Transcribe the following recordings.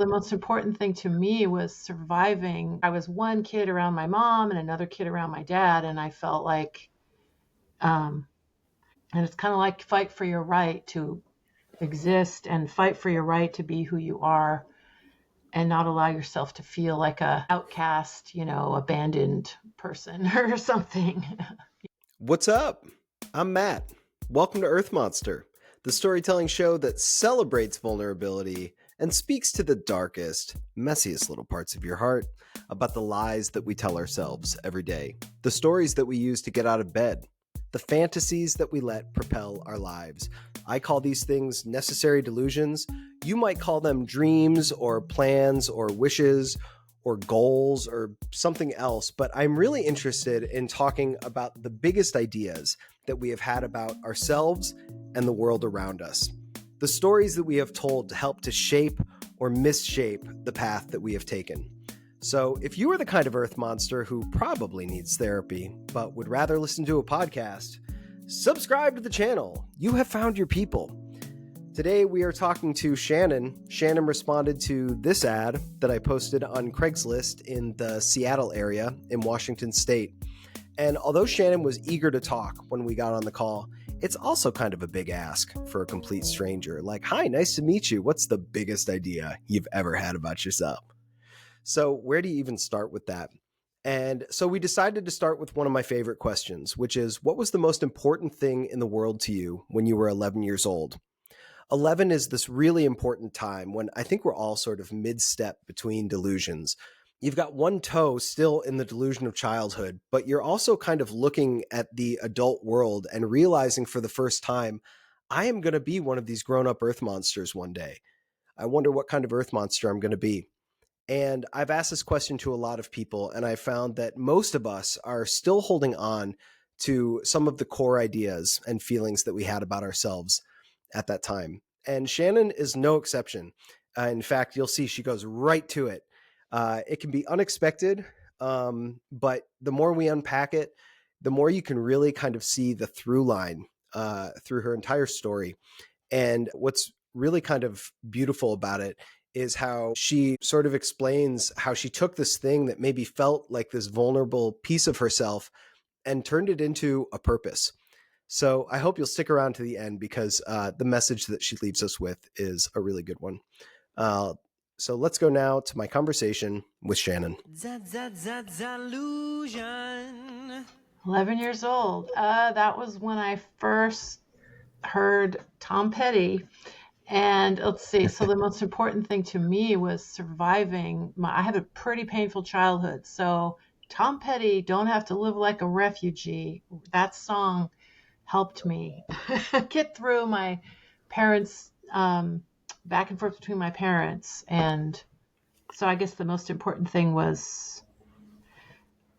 The most important thing to me was surviving. I was one kid around my mom and another kid around my dad, and I felt like, and it's kind of like fight for your right to exist and fight for your right to be who you are and not allow yourself to feel like a outcast, abandoned person or something. What's up? I'm Matt. Welcome to Earth Monster, the storytelling show that celebrates vulnerability and speaks to the darkest, messiest little parts of your heart about the lies that we tell ourselves every day, the stories that we use to get out of bed, the fantasies that we let propel our lives. I call these things necessary delusions. You might call them dreams or plans or wishes or goals or something else, but I'm really interested in talking about the biggest ideas that we have had about ourselves and the world around us. The stories that we have told to help to shape or misshape the path that we have taken. So if you are the kind of Earth monster who probably needs therapy, but would rather listen to a podcast, subscribe to the channel. You have found your people. Today we are talking to Shannon. Shannon responded to this ad that I posted on Craigslist in the Seattle area in Washington State. And although Shannon was eager to talk when we got on the call, it's also kind of a big ask for a complete stranger. Like, hi, nice to meet you. What's the biggest idea you've ever had about yourself? So where do you even start with that? And so we decided to start with one of my favorite questions, which is, what was the most important thing in the world to you when you were 11 years old? 11 is this really important time when I think we're all sort of mid-step between delusions. You've got one toe still in the delusion of childhood, but you're also kind of looking at the adult world and realizing for the first time, I am going to be one of these grown-up earth monsters one day. I wonder what kind of earth monster I'm going to be. And I've asked this question to a lot of people, and I found that most of us are still holding on to some of the core ideas and feelings that we had about ourselves at that time. And Shannon is no exception. In fact, you'll see she goes right to it. It can be unexpected, but the more we unpack it, the more you can really kind of see the through line through her entire story. And what's really kind of beautiful about it is how she sort of explains how she took this thing that maybe felt like this vulnerable piece of herself and turned it into a purpose. So I hope you'll stick around to the end because the message that she leaves us with is a really good one. So let's go now to my conversation with Shannon. 11 years old. That was when I first heard Tom Petty. And let's see. So the most important thing to me was surviving. I had a pretty painful childhood. So Tom Petty, Don't Have to Live Like a Refugee, that song helped me get through my parents, back and forth between my parents. And so I guess the most important thing was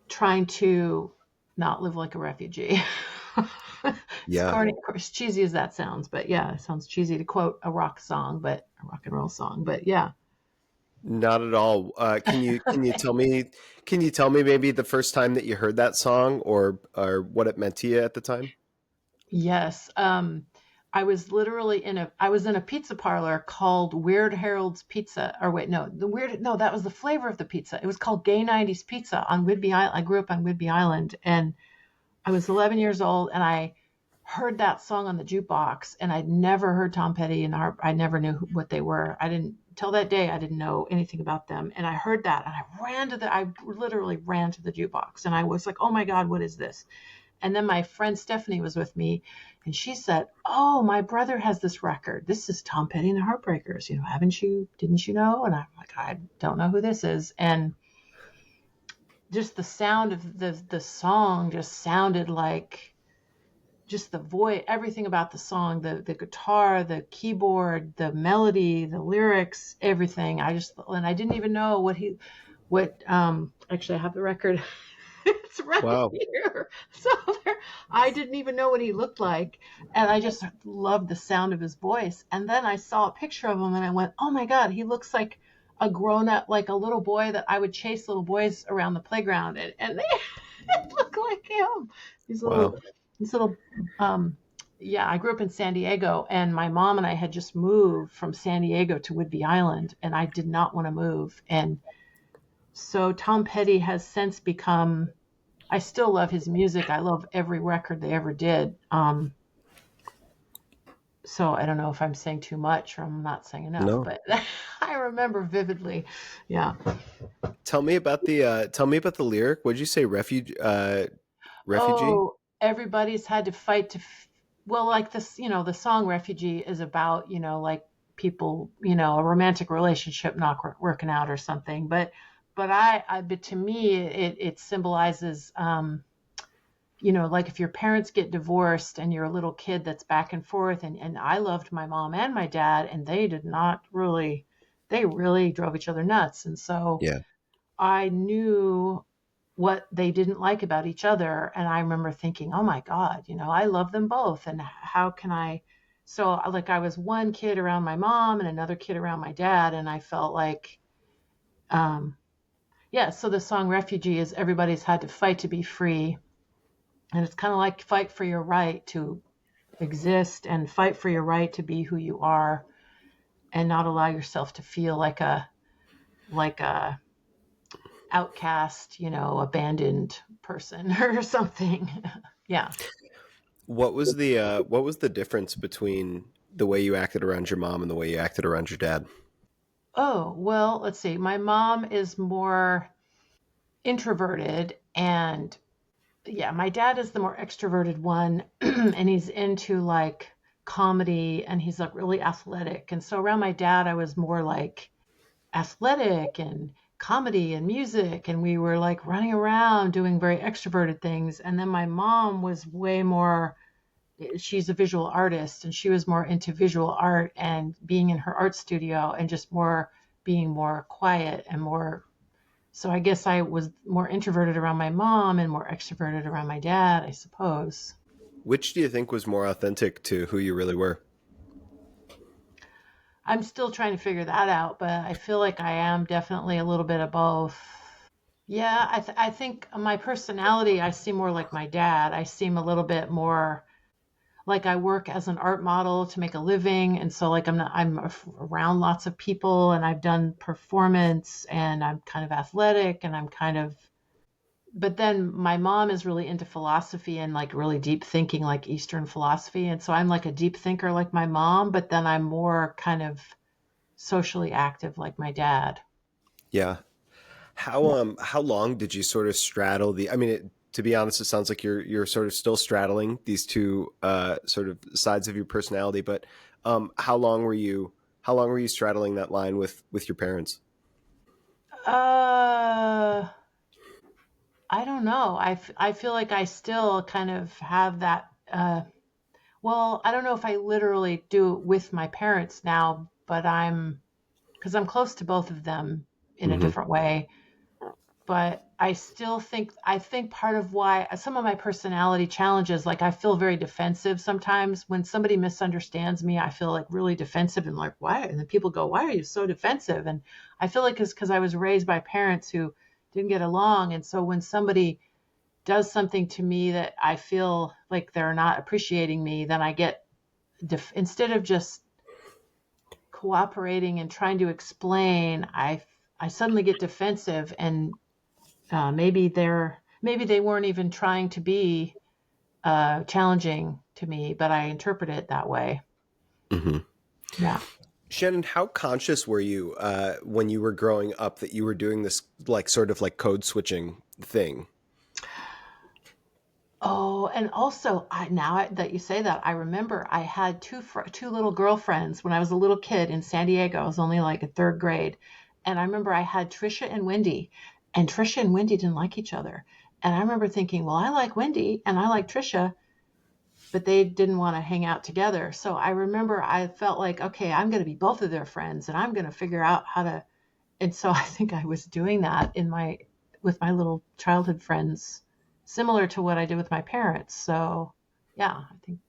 trying to not live like a refugee. Yeah. Corny, of course, cheesy as that sounds, but yeah, it sounds cheesy to quote a rock and roll song, but yeah. Not at all. Can you tell me maybe the first time that you heard that song or what it meant to you at the time? Yes. I was literally in a pizza parlor called Weird Harold's Pizza. Or wait, no, that was the flavor of the pizza. It was called Gay 90s Pizza on Whidbey Island. I grew up on Whidbey Island, and I was 11 years old, and I heard that song on the jukebox, and I'd never heard Tom Petty and I never knew what they were. Till that day, I didn't know anything about them. And I heard that, and I literally ran to the jukebox, and I was like, oh my God, what is this? And then my friend Stephanie was with me, and she said, oh, my brother has this record. This is Tom Petty and the Heartbreakers. Didn't you know? And I'm like, I don't know who this is. And just the sound of the song just sounded like, just the voice, everything about the song, the guitar, the keyboard, the melody, the lyrics, everything. And I didn't even know actually I have the record. It's right here. So I didn't even know what he looked like. And I just loved the sound of his voice. And then I saw a picture of him and I went, oh my God, he looks like a grown up, like a little boy that I would chase little boys around the playground. And they look like him. These little yeah, I grew up in San Diego, and my mom and I had just moved from San Diego to Whidbey Island, and I did not want to move. And so Tom Petty has since become, I still love his music. I love every record they ever did. So I don't know if I'm saying too much or I'm not saying enough, No. but I remember vividly. Yeah. Tell me about the lyric. What'd you say? Refugee? Oh, everybody's had to fight to, well, like this, the song Refugee is about, like people, a romantic relationship not working out or something. But to me, it symbolizes, like if your parents get divorced and you're a little kid that's back and forth, and I loved my mom and my dad, and they really drove each other nuts. And so Yeah. I knew what they didn't like about each other. And I remember thinking, oh my God, I love them both. And how can I? So, like, I was one kid around my mom and another kid around my dad. And I felt like, um, yeah, so the song Refugee is everybody's had to fight to be free. And it's kind of like fight for your right to exist and fight for your right to be who you are and not allow yourself to feel like a outcast, abandoned person or something. Yeah. What was the difference between the way you acted around your mom and the way you acted around your dad? Oh, well, let's see. My mom is more introverted, and yeah, my dad is the more extroverted one, and he's into like comedy, and he's like really athletic. And so around my dad, I was more like athletic and comedy and music, and we were like running around doing very extroverted things. And then my mom was way more, she's a visual artist, and she was more into visual art and being in her art studio and just more being more quiet and more. So I guess I was more introverted around my mom and more extroverted around my dad, I suppose. Which do you think was more authentic to who you really were? I'm still trying to figure that out, but I feel like I am definitely a little bit of both. Yeah, I think my personality, I seem more like my dad. I seem a little bit more like I work as an art model to make a living, and so like around lots of people, and I've done performance, and I'm kind of athletic, and I'm kind of. But then my mom is really into philosophy and like really deep thinking, like Eastern philosophy, and so I'm like a deep thinker like my mom, but then I'm more kind of socially active like my dad. Yeah. How long did you sort of straddle the? I mean, to be honest, it sounds like you're sort of still straddling these two sort of sides of your personality. But how long were you straddling that line with your parents? Uh, I don't know. I feel like I still kind of have that. Well, I don't know if I literally do it with my parents now, but because I'm close to both of them in a Hmm. different way. But I think part of why some of my personality challenges, like I feel very defensive sometimes when somebody misunderstands me. I feel like really defensive and like, why? And then people go, why are you so defensive? And I feel like it's because I was raised by parents who didn't get along. And so when somebody does something to me that I feel like they're not appreciating me, then I get, instead of just cooperating and trying to explain, I suddenly get defensive, and maybe they weren't even trying to be challenging to me, but I interpret it that way. Hmm. Yeah. Shannon, how conscious were you when you were growing up that you were doing this like sort of like code switching thing? Oh, and also, that you say that, I remember I had two little girlfriends when I was a little kid in San Diego. I was only like a third grade, and I remember I had Trisha and Wendy, and Trisha and Wendy didn't like each other. And I remember thinking, well, I like Wendy and I like Trisha, but they didn't want to hang out together. So I remember I felt like, okay, I'm going to be both of their friends, and I'm going to figure out how to. And so I think I was doing that with my little childhood friends, similar to what I did with my parents. So yeah, I think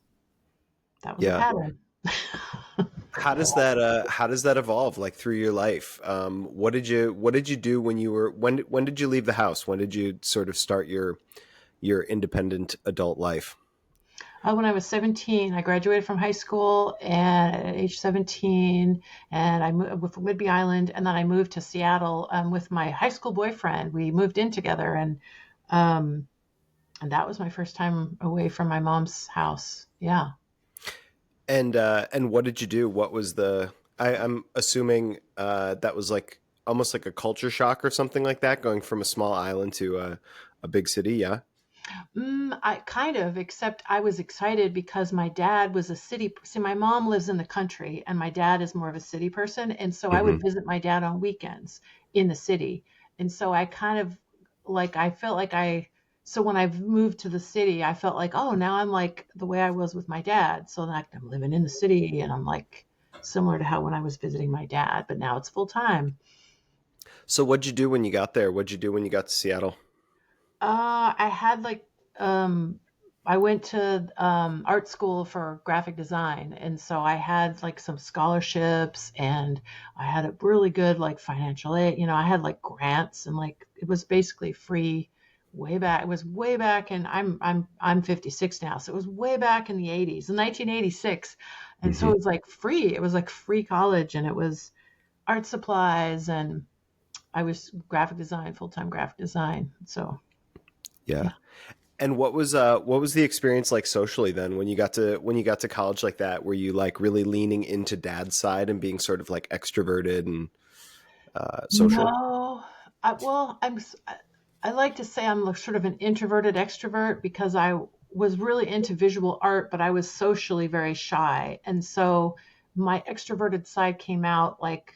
that was a Yeah. pattern. How does that evolve like through your life? What did you do when you were when did you leave the house? When did you sort of start your independent adult life? When I was 17, I graduated from high school and at age 17, and I moved from Whidbey Island, and then I moved to Seattle with my high school boyfriend. We moved in together, um, and that was my first time away from my mom's house. Yeah. And what did you do? What was the? I'm assuming that was like almost like a culture shock or something like that, going from a small island to a big city. Yeah. I kind of, except I was excited because my dad was a city. See, my mom lives in the country and my dad is more of a city person. And so I would Hmm. visit my dad on weekends in the city. And so I kind of I felt like so when I moved to the city, I felt like, oh, now I'm like the way I was with my dad. So like I'm living in the city and I'm like similar to how when I was visiting my dad, but now it's full time. So what'd you do when you got there? What'd you do when you got to Seattle? I had um, I went to art school for graphic design, and so I had like some scholarships, and I had a really good like financial aid. I had like grants, and like it was basically free way back. It was way back, and I'm 56 now, so it was way back in the 80s, in 1986, and so Hmm. it was like free. It was like free college, and it was art supplies, and I was graphic design, full time graphic design. So. Yeah. Yeah. And what was the experience like socially then when you got to college like that? Were you like really leaning into dad's side and being sort of like extroverted and social? No, well, I like to say I'm sort of an introverted extrovert because I was really into visual art, but I was socially very shy. And so my extroverted side came out like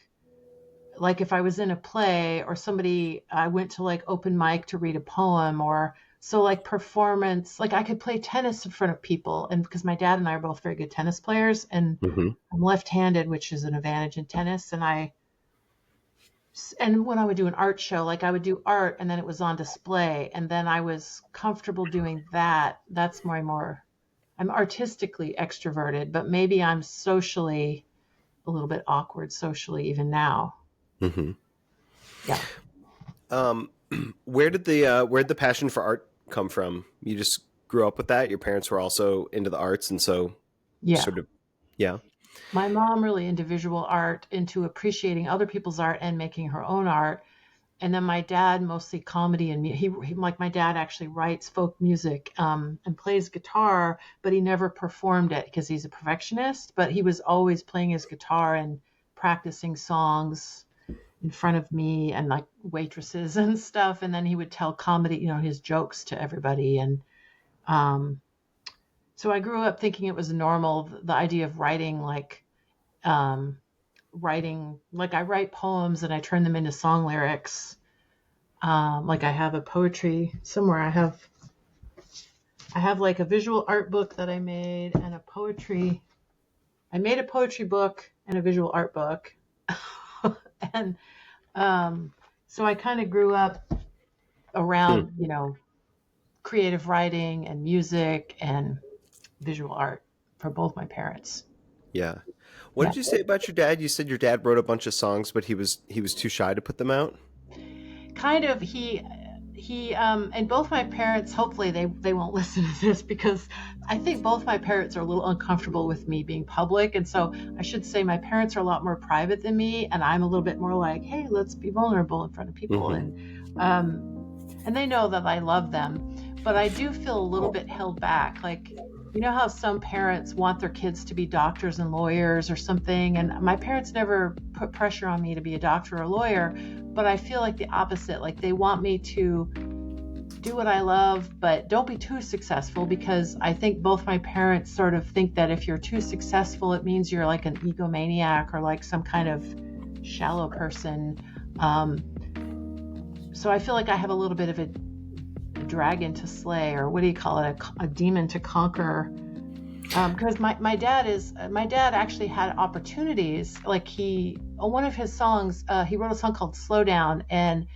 if I was in a play or somebody I went to like open mic to read a poem or so like performance, like I could play tennis in front of people and because my dad and I are both very good tennis players and Hmm. I'm left-handed, which is an advantage in tennis, and when I would do an art show, like I would do art and then it was on display, and then I was comfortable doing that. That's more, I'm artistically extroverted, but maybe I'm socially a little bit awkward socially even now. Hmm. Yeah. Um, where did the passion for art come from? You just grew up with that. Your parents were also into the arts, and so Yeah. sort of yeah. My mom really into visual art, into appreciating other people's art and making her own art. And then my dad mostly comedy and he like my dad actually writes folk music and plays guitar, but he never performed it because he's a perfectionist. But he was always playing his guitar and practicing songs in front of me and like waitresses and stuff. And then he would tell comedy, his jokes to everybody. And um, so I grew up thinking it was normal, the idea of um, writing like I write poems and I turn them into song lyrics. Like I have a poetry somewhere. I have like a visual art book that I made and a poetry. I made a poetry book and a visual art book, and um, so I kind of grew up Hmm. around creative writing and music and visual art for both my parents. Yeah. What Yeah. did you say about your dad? You said your dad wrote a bunch of songs, but he was too shy to put them out. Kind of he and both my parents, hopefully they won't listen to this because I think both my parents are a little uncomfortable with me being public, and so I should say my parents are a lot more private than me and I'm a little bit more like, hey, let's be vulnerable in front of people, Hmm. and they know that I love them, but I do feel a little bit held back. Like, how some parents want their kids to be doctors and lawyers or something, and my parents never put pressure on me to be a doctor or a lawyer, but I feel like the opposite. Like they want me to do what I love, but don't be too successful because I think both my parents sort of think that if you're too successful, it means you're like an egomaniac or like some kind of shallow person. Um, so I feel like I have a little bit of a dragon to slay, or what do you call it, a demon to conquer. Because my dad actually had opportunities. Like he, on one of his songs, he wrote a song called "Slow Down," and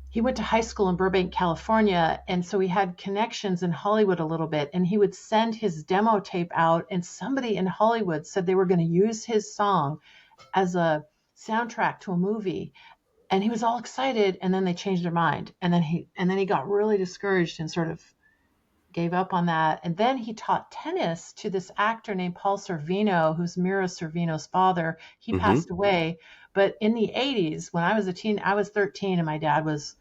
he went to high school in Burbank, California, and so he had connections in Hollywood a little bit. And he would send his demo tape out, and somebody in Hollywood said they were going to use his song as a soundtrack to a movie, and he was all excited, and then they changed their mind, and then he got really discouraged and sort of gave up on that. And then he taught tennis to this actor named Paul Sorvino, who's Mira Sorvino's father. He Mm-hmm. passed away. But in the 80s, when I was a teen, I was 13 and my dad was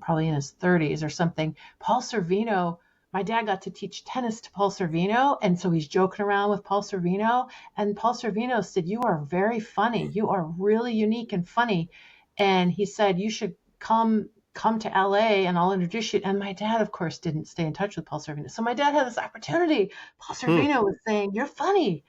probably in his 30s or something. Paul Sorvino, my dad got to teach tennis to Paul Sorvino. And so he's joking around with Paul Sorvino. And Paul Sorvino said, "You are very funny. You are really unique and funny." And he said, "You should come to LA and I'll introduce you." And my dad, of course, didn't stay in touch with Paul Sorvino. So my dad had this opportunity. Paul Hmm. Sorvino was saying, "You're funny.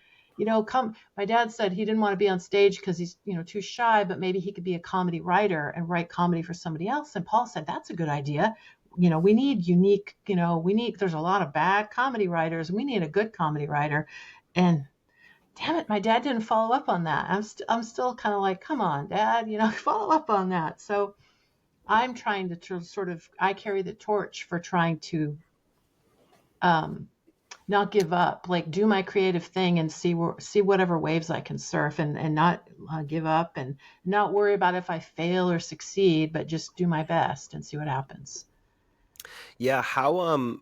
Come." My dad said he didn't want to be on stage because he's, too shy, but maybe he could be a comedy writer and write comedy for somebody else. And Paul said, "That's a good idea. We need unique, there's a lot of bad comedy writers. We need a good comedy writer." And damn it, my dad didn't follow up on that. I'm still kind of like, come on, Dad, follow up on that. So I'm trying to sort of, I carry the torch for trying to um, not give up, like do my creative thing and see whatever waves I can surf, and not give up and not worry about if I fail or succeed, but just do my best and see what happens. Yeah. How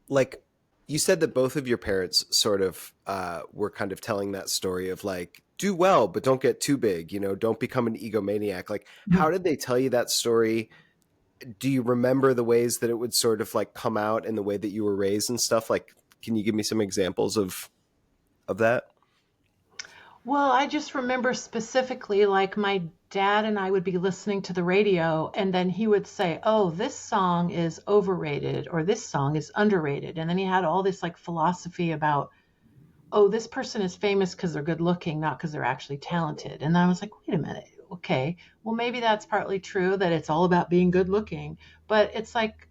like you said that both of your parents sort of were kind of telling that story of like do well but don't get too big, don't become an egomaniac. Like how did they tell you that story? Do you remember the ways that it would sort of like come out in the way that you were raised and stuff? Like can you give me some examples of that? Well, I just remember specifically like my dad and I would be listening to the radio and then he would say, "Oh, this song is overrated," or "This song is underrated." And then he had all this like philosophy about, "Oh, this person is famous because they're good looking, not because they're actually talented." And I was like, wait a minute. Okay, well, maybe that's partly true that it's all about being good looking, but it's like,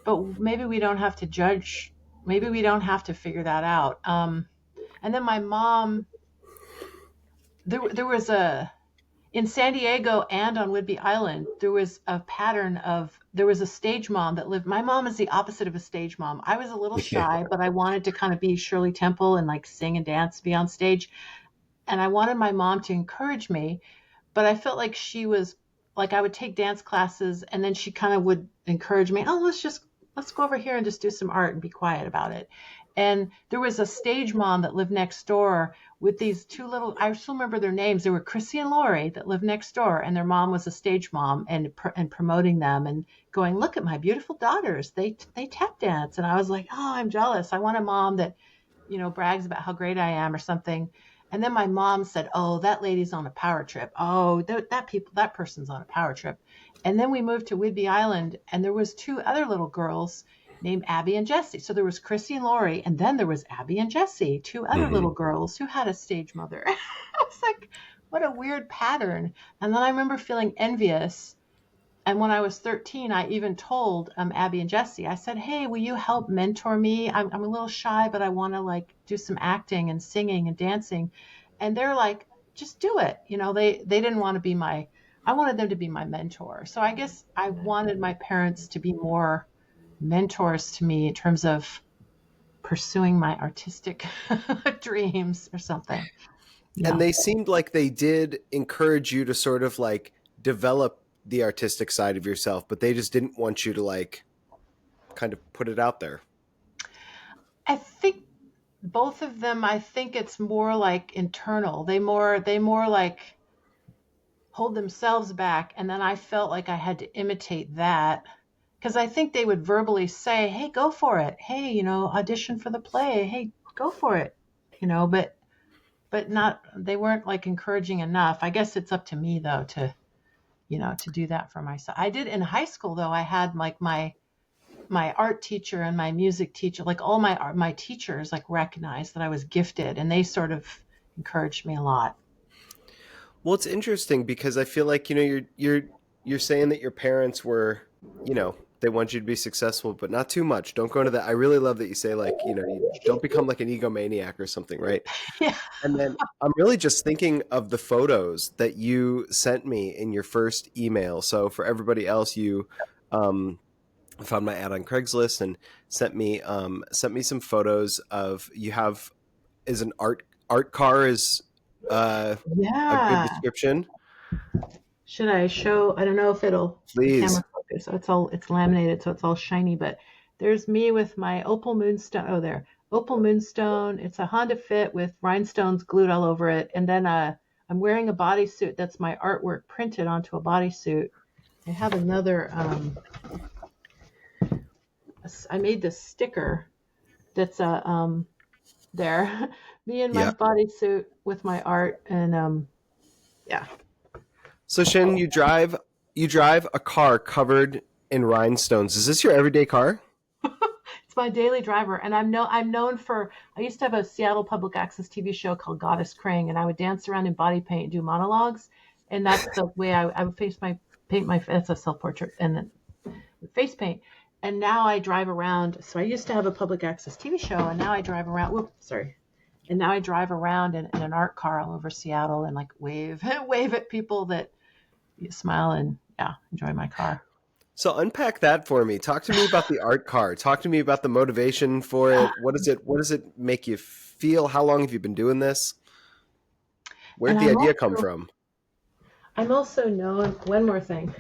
but maybe we don't have to judge. Maybe we don't have to figure that out. And then my mom, there was in San Diego and on Whidbey Island, there was a pattern of, there was a stage mom that lived. My mom is the opposite of a stage mom. I was a little Yeah. shy, but I wanted to kind of be Shirley Temple and like sing and dance, be on stage. And I wanted my mom to encourage me, but I felt like she was like, I would take dance classes and then she kind of would encourage me, "Oh, let's go over here and just do some art and be quiet about it." And there was a stage mom that lived next door with these two little, I still remember their names. They were Chrissy and Lori that lived next door, and their mom was a stage mom and promoting them and going, "Look at my beautiful daughters. They tap dance." And I was like, "Oh, I'm jealous. I want a mom that, brags about how great I am," or something. And then my mom said, "Oh, that lady's on a power trip. Oh, that person's on a power trip." And then we moved to Whidbey Island, and there was two other little girls named Abby and Jessie. So there was Chrissy and Lori, and then there was Abby and Jessie, two other Hmm. little girls who had a stage mother. I was like, what a weird pattern. And then I remember feeling envious. And when I was 13, I even told Abby and Jesse, I said, "Hey, will you help mentor me? I'm a little shy, but I want to like do some acting and singing and dancing." And they're like, "Just do it." They didn't want to be I wanted them to be my mentor. So I guess I wanted my parents to be more mentors to me in terms of pursuing my artistic dreams or something. And Yeah. they seemed like they did encourage you to sort of like develop the artistic side of yourself, but they just didn't want you to like kind of put it out there. I think both of them, I think it's more like internal. They more like hold themselves back, and then I felt like I had to imitate that because I think they would verbally say, "Hey, go for it. Hey, audition for the play. Hey, go for it." But not, they weren't like encouraging enough. I guess it's up to me though to do that for myself. I did in high school though. I had like my art teacher and my music teacher, like all my teachers like recognized that I was gifted, and they sort of encouraged me a lot. Well, it's interesting because I feel like you're saying that your parents were, they want you to be successful, but not too much. Don't go into that. I really love that you say like, you don't become like an egomaniac or something, right? Yeah. And then I'm really just thinking of the photos that you sent me in your first email. So for everybody else, you found my ad on Craigslist and sent me some photos of you have is an art car is uh, a good Yeah. description. Should I show? I don't know if it'll the camera Please. focus. So it's laminated, so it's all shiny. But There's me with my Opal Moonstone. Oh, there. Opal Moonstone. It's a Honda Fit with rhinestones glued all over it. And then I'm wearing a bodysuit that's my artwork printed onto a bodysuit. I have another, I made this sticker that's there. Me in my Yeah. bodysuit with my art. And yeah. So Shannon, you drive a car covered in rhinestones. Is this your everyday car? It's my daily driver, and I'm known for. I used to have a Seattle public access TV show called Goddess Kringen, and I would dance around in body paint and do monologues, and that's the way I would paint my. That's a self portrait, and then face paint. And now I drive around. So I used to have a public access TV show, and now I drive around. Whoops, sorry. And now I drive around in an art car all over Seattle and like wave at people that smile and enjoy my car. So unpack that for me. Talk to me about the art car. Talk to me about the motivation for it. What does it make you feel? How long have you been doing this? Where did the idea come from? I'm also known, one more thing.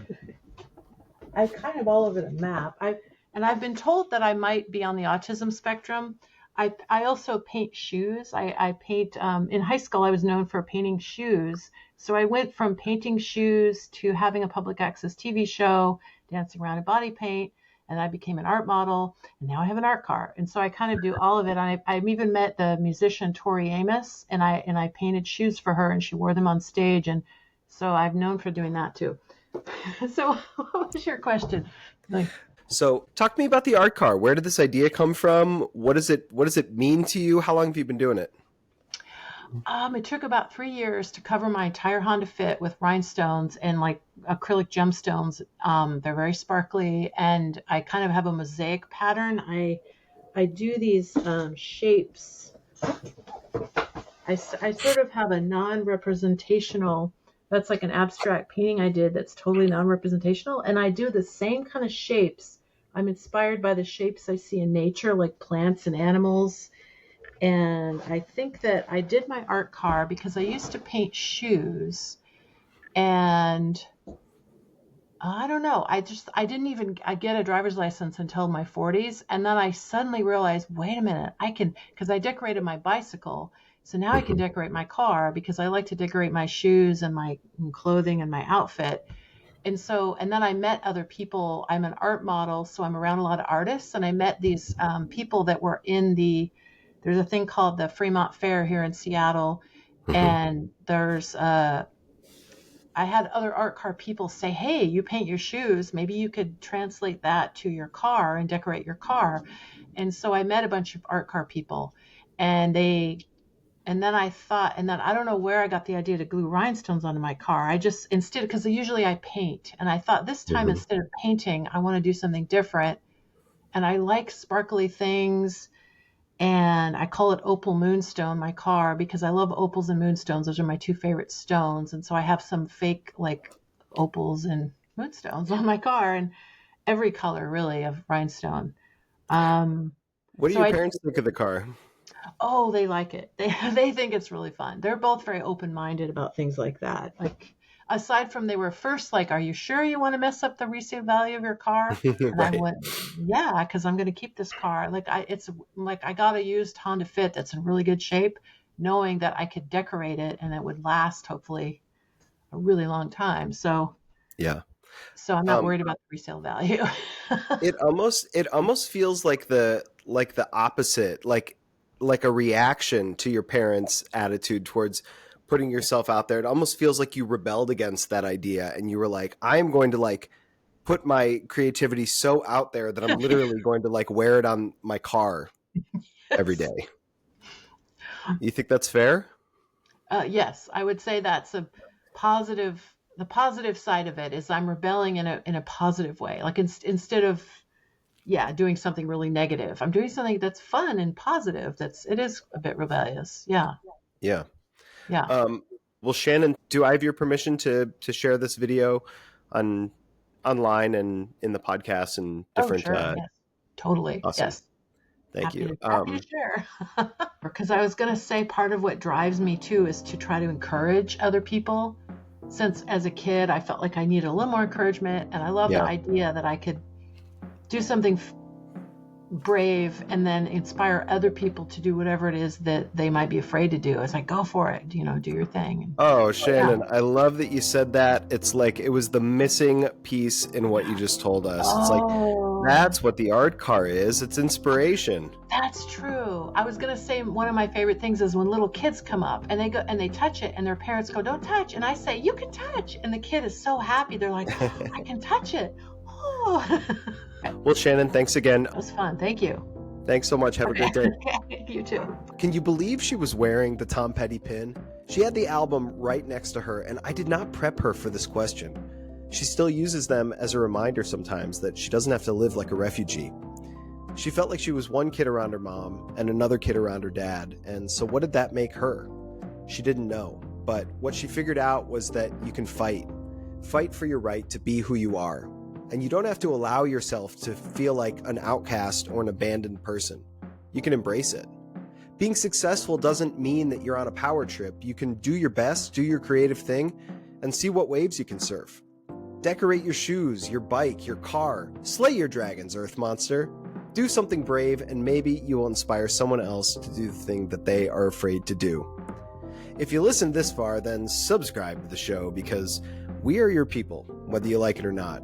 I'm kind of all over the map. I've been told that I might be on the autism spectrum. I also paint shoes. I paint, in high school, I was known for painting shoes. So I went from painting shoes to having a public access TV show, dancing around in body paint, and I became an art model, and now I have an art car. And so I kind of do all of it. I've even met the musician Tori Amos, and I painted shoes for her, and she wore them on stage. And so I've known for doing that too. So what was your question? So talk to me about the art car. Where did this idea come from? What does it mean to you? How long have you been doing it? It took about 3 years to cover my entire Honda Fit with rhinestones and like acrylic gemstones. They're very sparkly, and I kind of have a mosaic pattern. I do these shapes. I sort of have a non-representational, that's like an abstract painting I did that's totally non-representational, and I do the same kind of shapes. I'm inspired by the shapes I see in nature, like plants and animals. And I think that I did my art car because I used to paint shoes, and I don't know. I didn't even get a driver's license until my 40s. And then I suddenly realized, wait a minute, because I decorated my bicycle. So now I can decorate my car because I like to decorate my shoes and my clothing and my outfit. And then I met other people. I'm an art model, so I'm around a lot of artists. And I met these people that were there's a thing called the Fremont Fair here in Seattle. And I had other art car people say, hey, you paint your shoes. Maybe you could translate that to your car and decorate your car. And so I met a bunch of art car people, and then I don't know where I got the idea to glue rhinestones onto my car. Because usually I paint, and I thought this time instead of painting, I want to do something different. And I like sparkly things. And I call it Opal Moonstone, my car, because I love opals and moonstones. Those are my two favorite stones. And so I have some fake like opals and moonstones on my car, and every color really of rhinestone. What do your parents think of the car? Oh, they like it. They think it's really fun. They're both very open-minded about things like that. Like, aside from they were first like, are you sure you want to mess up the resale value of your car? And Right. I went, yeah, because I'm going to keep this car. It's like I got a used Honda Fit that's in really good shape, knowing that I could decorate it and it would last hopefully a really long time. So Yeah. I'm not worried about the resale value. It almost feels like the opposite, like a reaction to your parents' attitude towards putting yourself out there. It almost feels like you rebelled against that idea, and you were like, I'm going to like put my creativity so out there that I'm literally going to like wear it on my car every day. You think that's fair? Yes, I would say that's a positive. The positive side of it is I'm rebelling in a positive way. Like instead of doing something really negative, I'm doing something that's fun and positive. It is a bit rebellious. Yeah. Yeah. Yeah. Well, Shannon, do I have your permission to share this video online and in the podcast and different? Oh, sure. Yes. Totally. Awesome. Yes. Thank you. Happy to share. Because I was going to say part of what drives me too is to try to encourage other people. Since as a kid, I felt like I needed a little more encouragement, and I love the idea that I could do something brave and then inspire other people to do whatever it is that they might be afraid to do. It's like, go for it, do your thing. Oh, Yeah. Shannon, I love that you said that. It's like it was the missing piece in what you just told us. It's like, Oh, that's what the art car is. It's inspiration. that's true. I was gonna say one of my favorite things is when little kids come up and they go and they touch it and their parents go, don't touch. And I say, you can touch. And the kid is so happy. They're like, I can touch it. Oh. Well, Shannon, thanks again. It was fun. Thank you. Thanks so much. Have a great day. You too. Can you believe she was wearing the Tom Petty pin? She had the album right next to her, and I did not prep her for this question. She still uses them as a reminder sometimes that she doesn't have to live like a refugee. She felt like she was one kid around her mom and another kid around her dad, and so what did that make her? She didn't know, but what she figured out was that you can fight. Fight for your right to be who you are. And you don't have to allow yourself to feel like an outcast or an abandoned person. You can embrace it. Being successful doesn't mean that you're on a power trip. You can do your best, do your creative thing, and see what waves you can surf. Decorate your shoes, your bike, your car. Slay your dragons, Earth Monster. Do something brave, and maybe you will inspire someone else to do the thing that they are afraid to do. If you listened this far, then subscribe to the show because we are your people, whether you like it or not.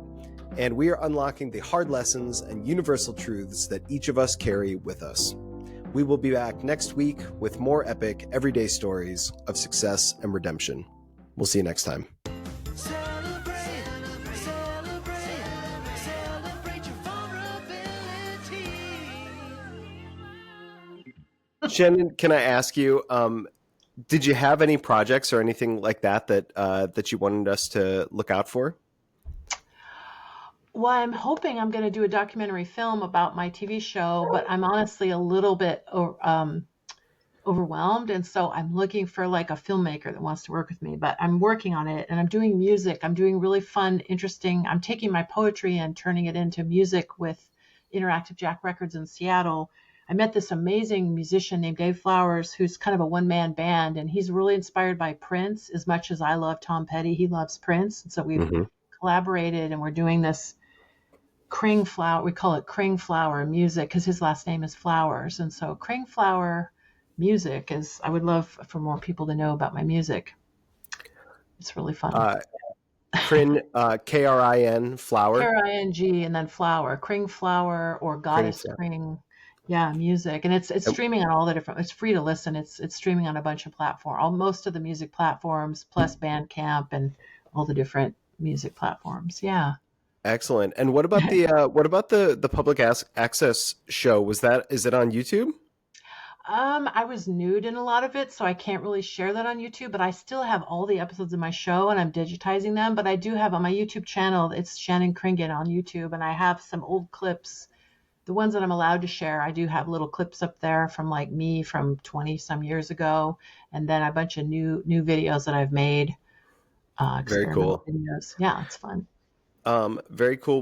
And we are unlocking the hard lessons and universal truths that each of us carry with us. We will be back next week with more epic, everyday stories of success and redemption. We'll see you next time. Celebrate, celebrate, celebrate your vulnerability. Shannon, can I ask you, did you have any projects or anything like that that you wanted us to look out for? Well, I'm hoping I'm going to do a documentary film about my TV show, but I'm honestly a little bit overwhelmed. And so I'm looking for like a filmmaker that wants to work with me, but I'm working on it and I'm doing music. I'm doing really fun, interesting. I'm taking my poetry and turning it into music with Interactive Jack Records in Seattle. I met this amazing musician named Dave Flowers, who's kind of a one-man band, and he's really inspired by Prince as much as I love Tom Petty. He loves Prince. And so we've collaborated and we're doing this Kring flower, we call it Kring flower music because his last name is Flowers. And so Kring flower music is, I would love for more people to know about my music. It's really fun. Krin, K-R-I-N, flower. K-R-I-N-G and then flower, Kring flower or Goddess Kring. Yeah, music. And it's streaming on all the different, it's free to listen. It's streaming on a bunch of platforms, most of the music platforms, plus Bandcamp and all the different music platforms. Yeah. Excellent. And what about the public access show? Is it on YouTube? I was nude in a lot of it, so I can't really share that on YouTube, but I still have all the episodes of my show and I'm digitizing them. But I do have on my YouTube channel, it's Shannon Kringen on YouTube, and I have some old clips, the ones that I'm allowed to share. I do have little clips up there from like me from 20 some years ago, and then a bunch of new videos that I've made. Very cool. Videos. Yeah, it's fun. Very cool.